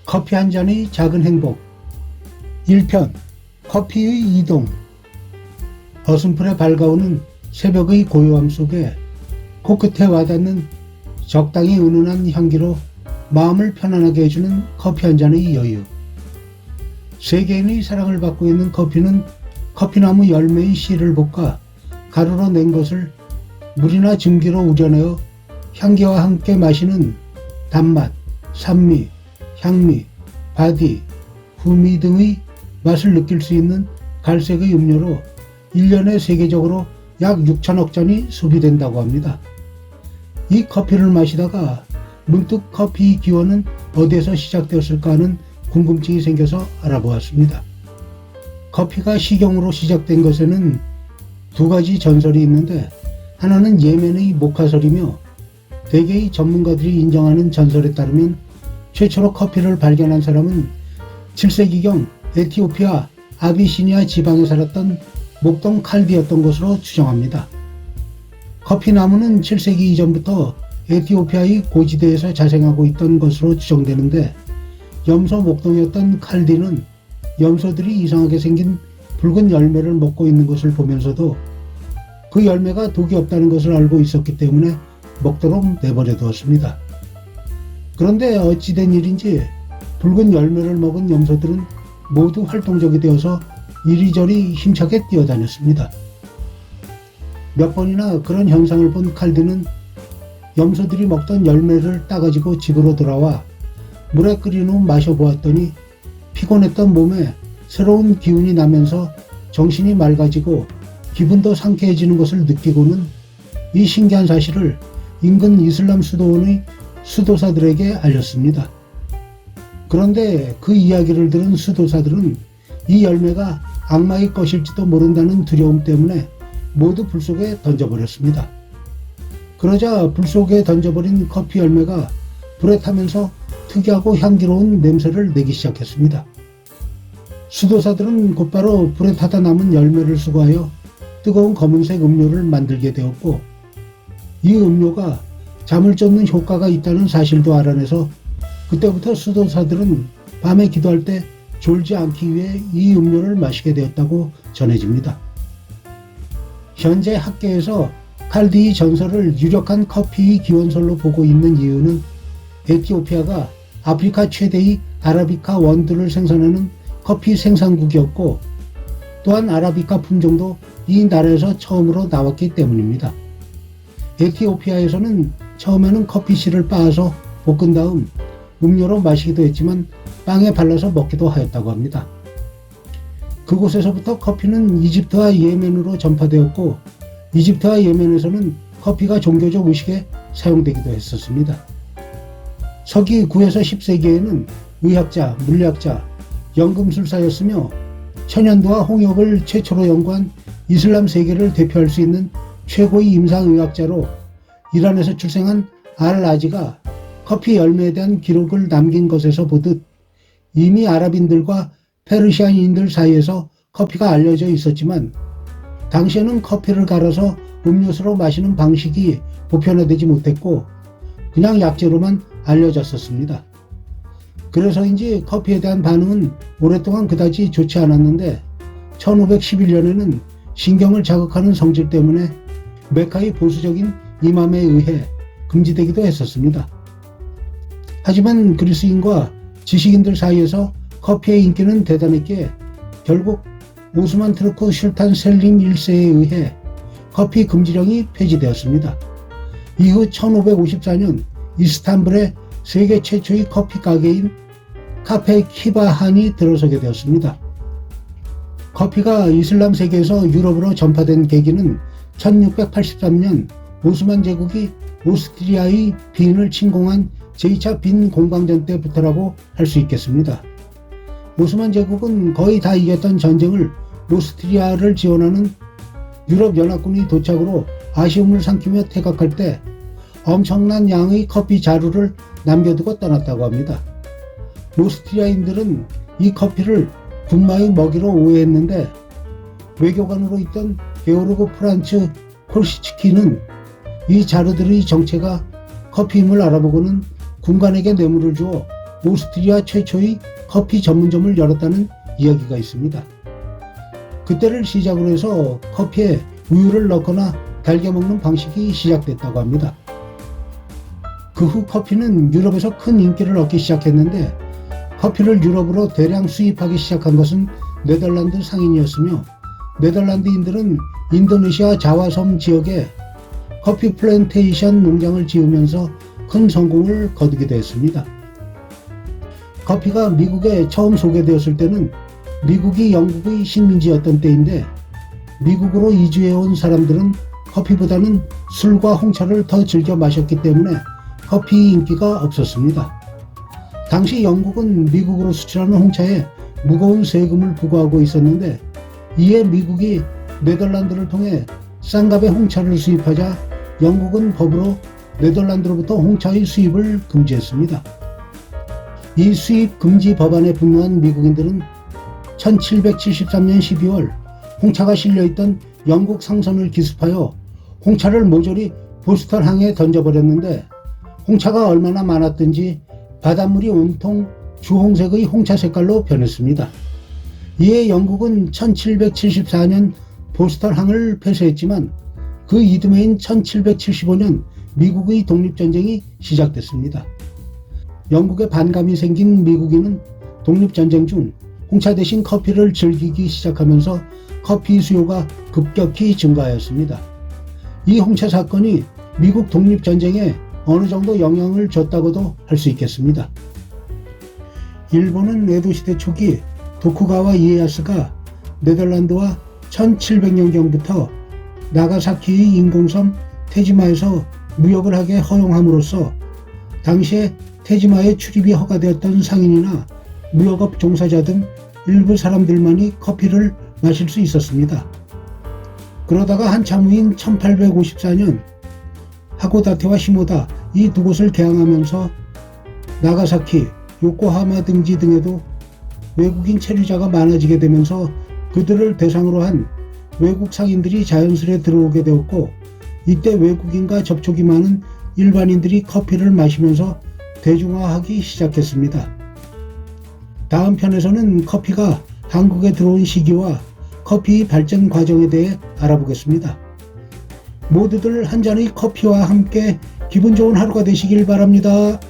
커피 한 잔의 작은 행복 1편 커피의 이동. 어슴풀에 밝아오는 새벽의 고요함 속에 코끝에 와닿는 적당히 은은한 향기로 마음을 편안하게 해주는 커피 한 잔의 여유. 세계인의 사랑을 받고 있는 커피는 커피나무 열매의 씨를 볶아 가루로 낸 것을 물이나 증기로 우려내어 향기와 함께 마시는 단맛, 산미, 향미, 바디, 후미 등의 맛을 느낄 수 있는 갈색의 음료로 1년에 세계적으로 약 6천억 잔이 소비된다고 합니다. 이 커피를 마시다가 문득 커피의 기원은 어디에서 시작되었을까 하는 궁금증이 생겨서 알아보았습니다. 커피가 식용으로 시작된 것에는 두 가지 전설이 있는데, 하나는 예멘의 모카설이며 대개의 전문가들이 인정하는 전설에 따르면 최초로 커피를 발견한 사람은 7세기경 에티오피아 아비시니아 지방에 살았던 목동 칼디였던 것으로 추정합니다. 커피나무는 7세기 이전부터 에티오피아의 고지대에서 자생하고 있던 것으로 추정되는데, 염소 목동이었던 칼디는 염소들이 이상하게 생긴 붉은 열매를 먹고 있는 것을 보면서도 그 열매가 독이 없다는 것을 알고 있었기 때문에 먹도록 내버려 두었습니다. 그런데 어찌된 일인지 붉은 열매를 먹은 염소들은 모두 활동적이 되어서 이리저리 힘차게 뛰어다녔습니다. 몇 번이나 그런 현상을 본 칼디는 염소들이 먹던 열매를 따가지고 집으로 돌아와 물에 끓인 후 마셔보았더니 피곤했던 몸에 새로운 기운이 나면서 정신이 맑아지고 기분도 상쾌해지는 것을 느끼고는 이 신기한 사실을 인근 이슬람 수도원의 수도사들에게 알렸습니다. 그런데 그 이야기를 들은 수도사들은 이 열매가 악마의 것일지도 모른다는 두려움 때문에 모두 불 속에 던져버렸습니다. 그러자 불 속에 던져버린 커피 열매가 불에 타면서 특이하고 향기로운 냄새를 내기 시작했습니다. 수도사들은 곧바로 불에 타다 남은 열매를 수거하여 뜨거운 검은색 음료를 만들게 되었고, 이 음료가 잠을 쫓는 효과가 있다는 사실도 알아내서 그때부터 수도사들은 밤에 기도할 때 졸지 않기 위해 이 음료를 마시게 되었다고 전해집니다. 현재 학계에서 칼디의 전설을 유력한 커피의 기원설로 보고 있는 이유는 에티오피아가 아프리카 최대의 아라비카 원두를 생산하는 커피 생산국이었고, 또한 아라비카 품종도 이 나라에서 처음으로 나왔기 때문입니다. 에티오피아에서는 처음에는 커피 씨를 빻아서 볶은 다음 음료로 마시기도 했지만 빵에 발라서 먹기도 하였다고 합니다. 그곳에서부터 커피는 이집트와 예멘으로 전파되었고, 이집트와 예멘에서는 커피가 종교적 의식에 사용되기도 했었습니다. 서기 9에서 10세기에는 의학자, 물리학자, 연금술사였으며 천연두와 홍역을 최초로 연구한 이슬람 세계를 대표할 수 있는 최고의 임상의학자로 이란에서 출생한 알-라지가 커피 열매에 대한 기록을 남긴 것에서 보듯 이미 아랍인들과 페르시아인들 사이에서 커피가 알려져 있었지만, 당시에는 커피를 갈아서 음료수로 마시는 방식이 보편화되지 못했고 그냥 약재로만 알려졌었습니다. 그래서인지 커피에 대한 반응은 오랫동안 그다지 좋지 않았는데 1511년에는 신경을 자극하는 성질 때문에 메카의 보수적인 이맘에 의해 금지되기도 했었습니다. 하지만 그리스인과 지식인들 사이에서 커피의 인기는 대단했기에 결국 오스만 투르크 술탄 셀림 1세에 의해 커피 금지령이 폐지되었습니다. 이후 1554년 이스탄불에 세계 최초의 커피 가게인 카페 키바한이 들어서게 되었습니다. 커피가 이슬람 세계에서 유럽으로 전파된 계기는 1683년 오스만 제국이 오스트리아의 빈을 침공한 제2차 빈 공방전 때부터라고 할 수 있겠습니다. 오스만 제국은 거의 다 이겼던 전쟁을 오스트리아를 지원하는 유럽 연합군의 도착으로 아쉬움을 삼키며 퇴각할 때 엄청난 양의 커피 자루를 남겨두고 떠났다고 합니다. 오스트리아인들은 이 커피를 군마의 먹이로 오해했는데, 외교관으로 있던 게오르그 프란츠 콜시츠키는 이 자루들의 정체가 커피임을 알아보고는 군관에게 뇌물을 주어 오스트리아 최초의 커피 전문점을 열었다는 이야기가 있습니다. 그때를 시작으로 해서 커피에 우유를 넣거나 달겨 먹는 방식이 시작됐다고 합니다. 그 후 커피는 유럽에서 큰 인기를 얻기 시작했는데, 커피를 유럽으로 대량 수입하기 시작한 것은 네덜란드 상인이었으며, 네덜란드인들은 인도네시아 자와섬 지역에 커피 플랜테이션 농장을 지으면서 큰 성공을 거두게 되었습니다. 커피가 미국에 처음 소개되었을 때는 미국이 영국의 식민지였던 때인데, 미국으로 이주해온 사람들은 커피보다는 술과 홍차를 더 즐겨 마셨기 때문에 커피 인기가 없었습니다. 당시 영국은 미국으로 수출하는 홍차에 무거운 세금을 부과하고 있었는데, 이에 미국이 네덜란드를 통해 싼 값의 홍차를 수입하자 영국은 법으로 네덜란드로부터 홍차의 수입을 금지했습니다. 이 수입 금지 법안에 분노한 미국인들은 1773년 12월 홍차가 실려있던 영국 상선을 기습하여 홍차를 모조리 보스턴항에 던져버렸는데, 홍차가 얼마나 많았든지 바닷물이 온통 주홍색의 홍차 색깔로 변했습니다. 이에 영국은 1774년 보스턴항을 폐쇄했지만 그 이듬해인 1775년 미국의 독립전쟁이 시작됐습니다. 영국에 반감이 생긴 미국인은 독립전쟁 중 홍차 대신 커피를 즐기기 시작하면서 커피 수요가 급격히 증가하였습니다. 이 홍차 사건이 미국 독립전쟁에 어느 정도 영향을 줬다고도 할 수 있겠습니다. 일본은 에도 시대 초기 도쿠가와 이에야스가 네덜란드와 1700년경부터 나가사키의 인공섬 테지마에서 무역을 하게 허용함으로써 당시에 테지마에 출입이 허가되었던 상인이나 무역업 종사자 등 일부 사람들만이 커피를 마실 수 있었습니다. 그러다가 한참 후인 1854년 하고다테와 시모다 이 두 곳을 개항하면서 나가사키, 요코하마 등지 등에도 외국인 체류자가 많아지게 되면서 그들을 대상으로 한 외국 상인들이 자연스레 들어오게 되었고, 이때 외국인과 접촉이 많은 일반인들이 커피를 마시면서 대중화하기 시작했습니다. 다음 편에서는 커피가 한국에 들어온 시기와 커피 발전 과정에 대해 알아보겠습니다. 모두들 한 잔의 커피와 함께 기분 좋은 하루가 되시길 바랍니다.